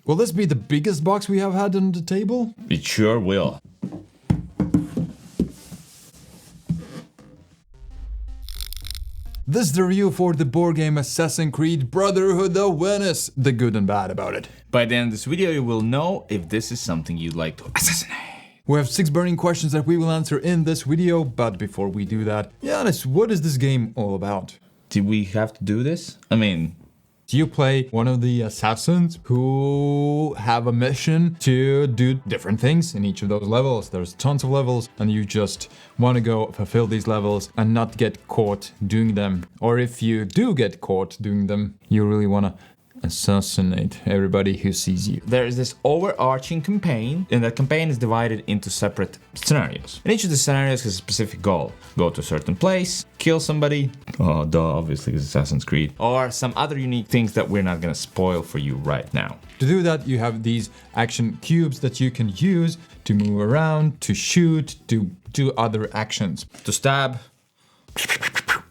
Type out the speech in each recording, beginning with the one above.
Will this be the biggest box we have had on the table? It sure will. This is the review for the board game Assassin's Creed Brotherhood of Venice. The good and bad about it. By the end of this video, you will know if this is something you'd like to assassinate. We have 6 burning questions that we will answer in this video, but before we do that, be honest, what is this game all about? Did we have to do this? I mean... You play one of the assassins who have a mission to do different things in each of those levels. There's tons of levels and you just want to go fulfill these levels and not get caught doing them. Or if you do get caught doing them, you really want to assassinate everybody who sees you. There is this overarching campaign, and that campaign is divided into separate scenarios. And each of the scenarios has a specific goal. Go to a certain place, kill somebody. Oh, duh, obviously it's Assassin's Creed. Or some other unique things that we're not gonna spoil for you right now. To do that, you have these action cubes that you can use to move around, to shoot, to do other actions. To stab.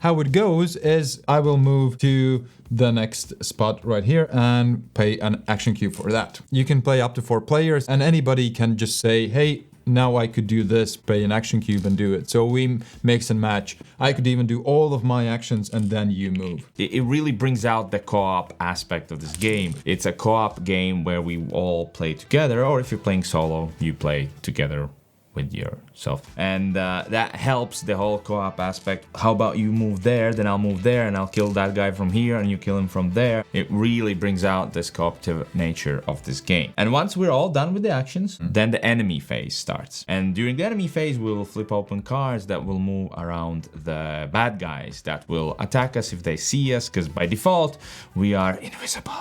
How it goes is I will move to the next spot right here and pay an action cube for that. You can play up to 4 players and anybody can just say, hey, now I could do this, pay an action cube and do it. So we mix and match. I could even do all of my actions and then you move. It really brings out the co-op aspect of this game. It's a co-op game where we all play together, or if you're playing solo, you play together with yourself, and that helps the whole co-op aspect. How about you move there, then I'll move there, and I'll kill that guy from here, and you kill him from there. It really brings out this cooperative nature of this game. And once we're all done with the actions, then the enemy phase starts. And during the enemy phase, we will flip open cards that will move around the bad guys that will attack us if they see us, because by default, we are invisible.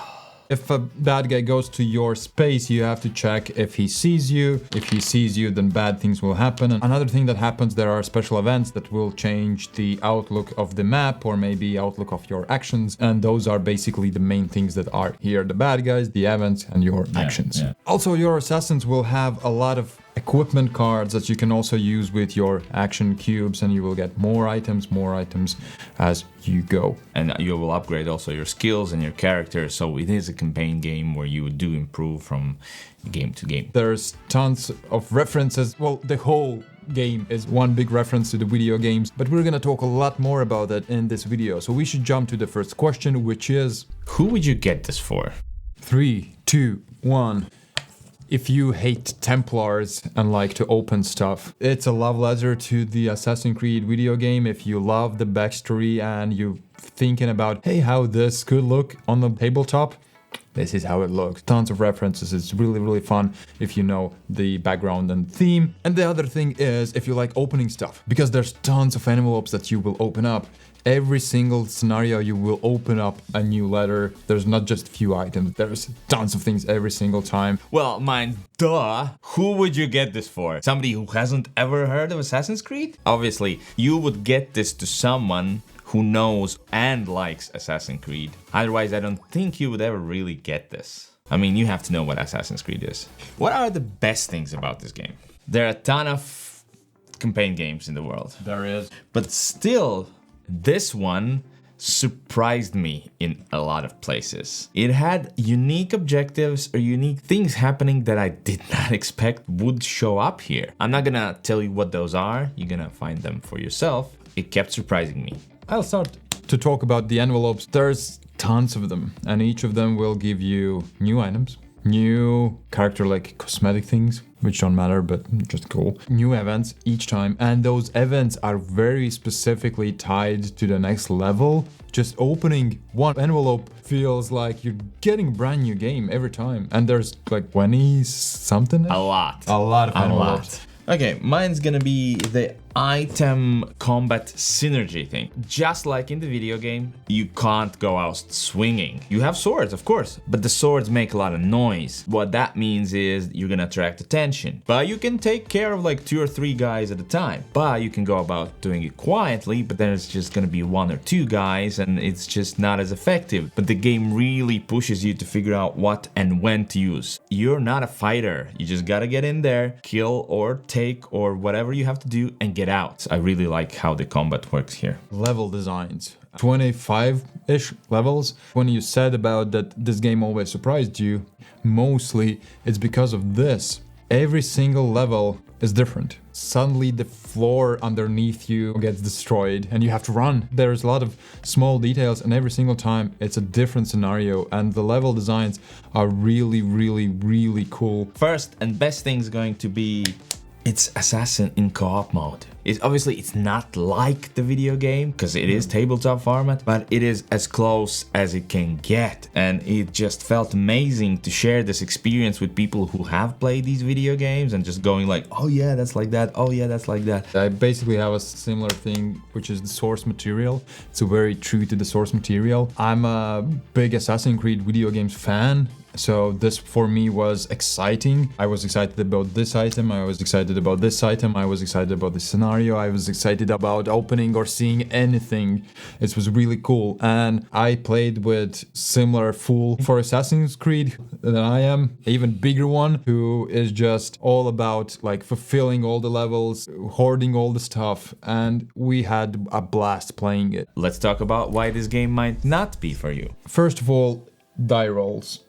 If a bad guy goes to your space, you have to check if he sees you. If he sees you, then bad things will happen. And another thing that happens, there are special events that will change the outlook of the map or maybe outlook of your actions. And those are basically the main things that are here. The bad guys, the events, and your actions. Yeah. Also, your assassins will have a lot of equipment cards that you can also use with your action cubes, and you will get more items as you go. And you will upgrade also your skills and your character, so it is a campaign game where you do improve from game to game. There's tons of references. Well, the whole game is one big reference to the video games, but we're gonna talk a lot more about that in this video. So we should jump to the first question, which is... Who would you get this for? 3, 2, 1. If you hate Templars and like to open stuff, it's a love letter to the Assassin's Creed video game. If you love the backstory and you're thinking about, hey, how this could look on the tabletop, this is how it looks. Tons of references. It's really, really fun if you know the background and theme. And the other thing is if you like opening stuff, because there's tons of envelopes that you will open up. Every single scenario you will open up a new letter. There's not just a few items, there's tons of things every single time. Well, mine, duh. Who would you get this for? Somebody who hasn't ever heard of Assassin's Creed? Obviously, you would get this to someone who knows and likes Assassin's Creed. Otherwise, I don't think you would ever really get this. I mean, you have to know what Assassin's Creed is. What are the best things about this game? There are a ton of campaign games in the world. There is. But still, this one surprised me in a lot of places. It had unique objectives or unique things happening that I did not expect would show up here. I'm not gonna tell you what those are, you're gonna find them for yourself. It kept surprising me. I'll start to talk about the envelopes. There's tons of them, and each of them will give you new items, new character like cosmetic things, which don't matter, but just cool. New events each time, and those events are very specifically tied to the next level. Just opening one envelope feels like you're getting a brand new game every time. And there's like 20 something? A lot of envelopes. Okay, mine's gonna be the item combat synergy thing. Just like in the video game, you can't go out swinging. You have swords, of course, but the swords make a lot of noise. What that means is you're gonna attract attention. But you can take care of like 2 or 3 guys at a time. But you can go about doing it quietly, but then it's just gonna be 1 or 2 guys and it's just not as effective. But the game really pushes you to figure out what and when to use. You're not a fighter. You just gotta get in there, kill or take or whatever you have to do and get out. I really like how the combat works here. Level designs. 25-ish levels. When you said about that this game always surprised you, mostly it's because of this. Every single level is different. Suddenly the floor underneath you gets destroyed and you have to run. There's a lot of small details, and every single time it's a different scenario, and the level designs are really, really, really cool. First and best thing is going to be it's Assassin in co-op mode. It's not like the video game, because it is tabletop format, but it is as close as it can get. And it just felt amazing to share this experience with people who have played these video games and just going like, oh yeah, that's like that, oh yeah, that's like that. I basically have a similar thing, which is the source material. It's very true to the source material. I'm a big Assassin's Creed video games fan. So this for me was exciting. I was excited about this item, I was excited about this item, I was excited about this scenario, I was excited about opening or seeing anything. It was really cool. And I played with similar fool for Assassin's Creed than I am, even bigger one, who is just all about like fulfilling all the levels, hoarding all the stuff, and we had a blast playing it. Let's talk about why this game might not be for you. First of all, die rolls.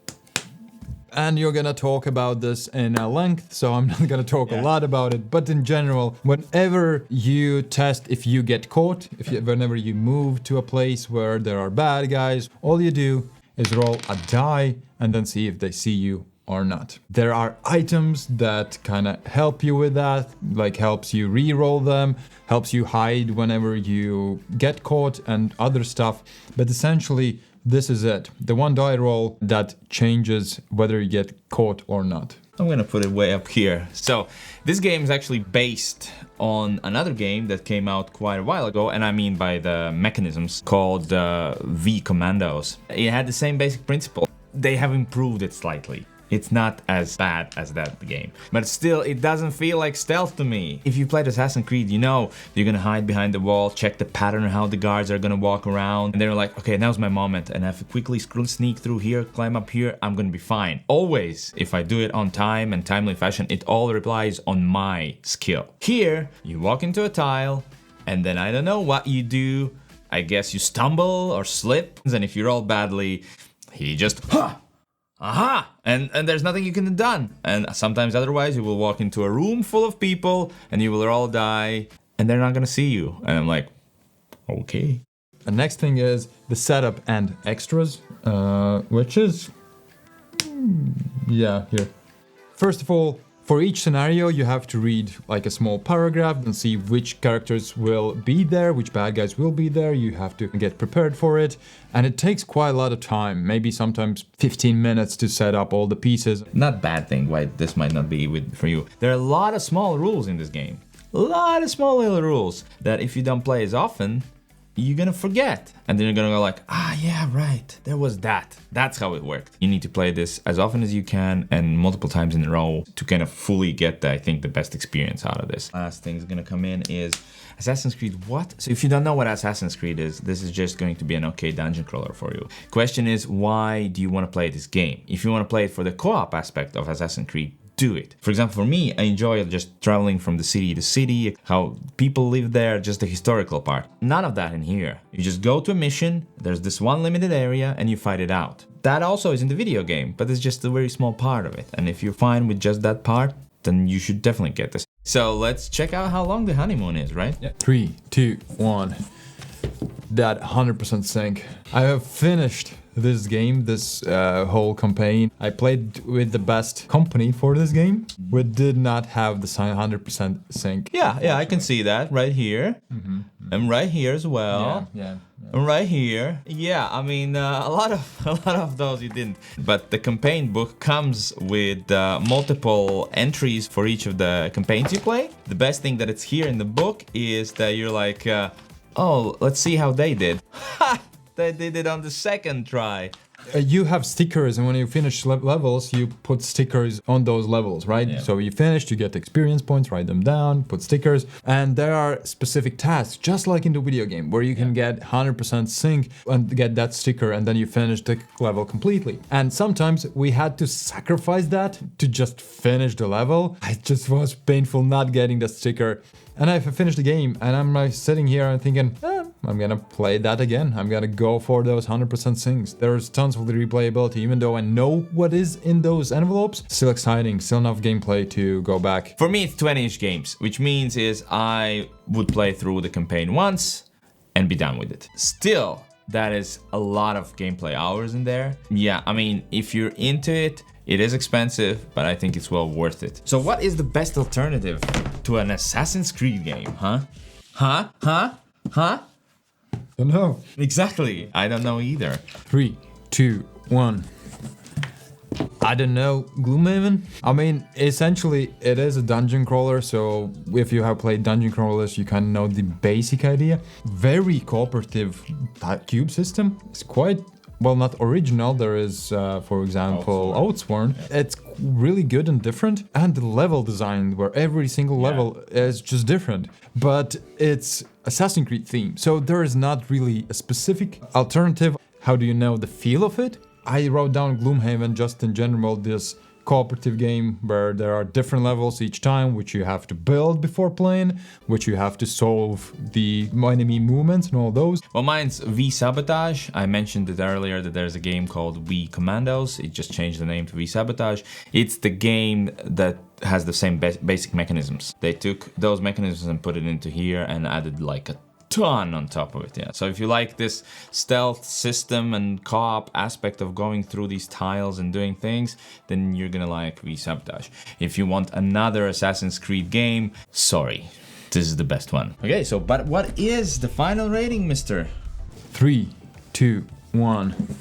And you're gonna talk about this in length, so I'm not gonna talk a lot about it. But in general, whenever you test if you get caught, whenever you move to a place where there are bad guys, all you do is roll a die and then see if they see you or not. There are items that kind of help you with that, like helps you re-roll them, helps you hide whenever you get caught and other stuff. But essentially, this is it. The one die roll that changes whether you get caught or not. I'm gonna put it way up here. So this game is actually based on another game that came out quite a while ago, and I mean by the mechanisms, called V Commandos. It had the same basic principle. They have improved it slightly. It's not as bad as that game, but still it doesn't feel like stealth to me. If you played Assassin's Creed, you know you're gonna hide behind the wall, check the pattern how the guards are gonna walk around, and they're like, okay, now's my moment, and if I quickly sneak through here, climb up here, I'm gonna be fine. Always, if I do it on time and timely fashion, it all relies on my skill. Here, you walk into a tile, and then I don't know what you do. I guess you stumble or slip, and if you roll badly, he just aha! And there's nothing you can do done. And sometimes otherwise you will walk into a room full of people and you will all die and they're not gonna see you. And I'm like, okay. The next thing is the setup and extras, which is, here. First of all, for each scenario, you have to read like a small paragraph and see which characters will be there, which bad guys will be there. You have to get prepared for it. And it takes quite a lot of time, maybe sometimes 15 minutes to set up all the pieces. Not bad thing why this might not be for you. There are a lot of small rules in this game. A lot of small little rules that if you don't play as often, you're gonna forget. And then you're gonna go like, yeah, right, there was that. That's how it worked. You need to play this as often as you can and multiple times in a row to kind of fully get, I think, the best experience out of this. Last thing is gonna come in is Assassin's Creed what? So if you don't know what Assassin's Creed is, this is just going to be an okay dungeon crawler for you. Question is, why do you want to play this game? If you want to play it for the co-op aspect of Assassin's Creed, do it. For example, for me, I enjoy just traveling from the city to city, how people live there, just the historical part. None of that in here. You just go to a mission, there's this one limited area, and you fight it out. That also is in the video game, but it's just a very small part of it. And if you're fine with just that part, then you should definitely get this. So let's check out how long the honeymoon is, right? Yeah. 3, 2, 1. That 100% sync. I have finished this game, this whole campaign. I played with the best company for this game. We did not have the 100% sync. Yeah, I can see that right here. And right here as well. Yeah. And right here. Yeah, I mean, a lot of those you didn't. But the campaign book comes with multiple entries for each of the campaigns you play. The best thing that it's here in the book is that you're like, oh, let's see how they did. Ha! They did it on the second try. You have stickers, and when you finish levels, you put stickers on those levels, right? Yeah. So you finished, you get experience points, write them down, put stickers, and there are specific tasks, just like in the video game, where you can get 100% sync and get that sticker, and then you finish the level completely. And sometimes we had to sacrifice that to just finish the level. It just was painful not getting the sticker. And I finished the game, and I'm like sitting here and thinking, I'm gonna play that again. I'm gonna go for those 100% things. There's tons of the replayability, even though I know what is in those envelopes. Still exciting, still enough gameplay to go back. For me, it's 20-ish games, which means is I would play through the campaign once and be done with it. Still, that is a lot of gameplay hours in there. Yeah, I mean, if you're into it, it is expensive, but I think it's well worth it. So what is the best alternative to an Assassin's Creed game, huh? Don't know. Exactly, I don't know either. 3, 2, 1. I don't know, Gloomhaven? I mean, essentially, it is a dungeon crawler, so if you have played dungeon crawlers, you kind of know the basic idea. Very cooperative cube system. It's quite, well, not original. There is, for example, Oathsworn. Yeah. It's really good and different. And the level design, where every single level is just different. But it's Assassin's Creed theme, so there is not really a specific alternative. How do you know the feel of it? I wrote down Gloomhaven just in general, this cooperative game where there are different levels each time, which you have to build before playing, which you have to solve the enemy movements and all those. Well, mine's V Sabotage. I mentioned it earlier that there's a game called V Commandos. It just changed the name to V Sabotage. It's the game that has the same basic mechanisms. They took those mechanisms and put it into here and added like a ton on top of it. Yeah, so if you like this stealth system and co-op aspect of going through these tiles and doing things, then you're gonna like V Sabotage. If you want another Assassin's Creed game, sorry, this is the best one. Okay, so but what is the final rating, mister? 3, 2, 1.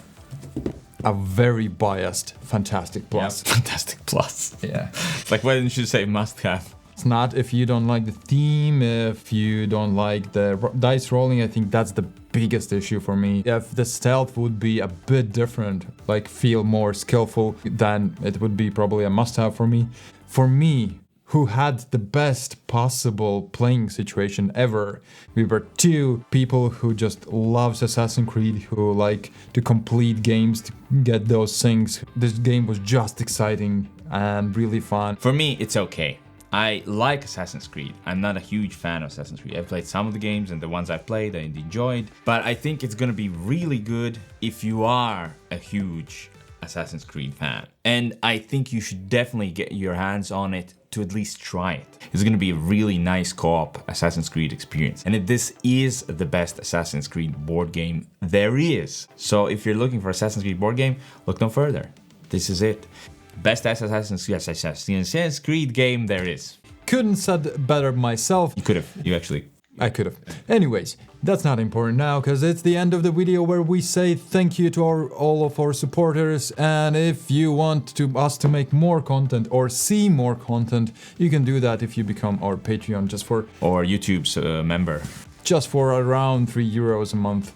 A very biased Fantastic Plus. Yeah, Fantastic Plus. Yeah. Like, why didn't you say must have? It's not if you don't like the theme, if you don't like the dice rolling. I think that's the biggest issue for me. If the stealth would be a bit different, like feel more skillful, then it would be probably a must-have for me. For me, who had the best possible playing situation ever, we were two people who just loves Assassin's Creed, who like to complete games, to get those things. This game was just exciting and really fun. For me, it's okay. I like Assassin's Creed. I'm not a huge fan of Assassin's Creed. I've played some of the games, and the ones I've played I enjoyed. But I think it's gonna be really good if you are a huge Assassin's Creed fan. And I think you should definitely get your hands on it to at least try it. It's gonna be a really nice co-op Assassin's Creed experience. And this is the best Assassin's Creed board game there is. So if you're looking for Assassin's Creed board game, look no further. This is it. Best Assassin's Creed game there is. Couldn't said better myself. You could have. You actually. I could have. Anyways, that's not important now, because it's the end of the video where we say thank you to all of our supporters. And if you want us to make more content or see more content, you can do that if you become our Patreon, or YouTube's member. Just for around €3 a month.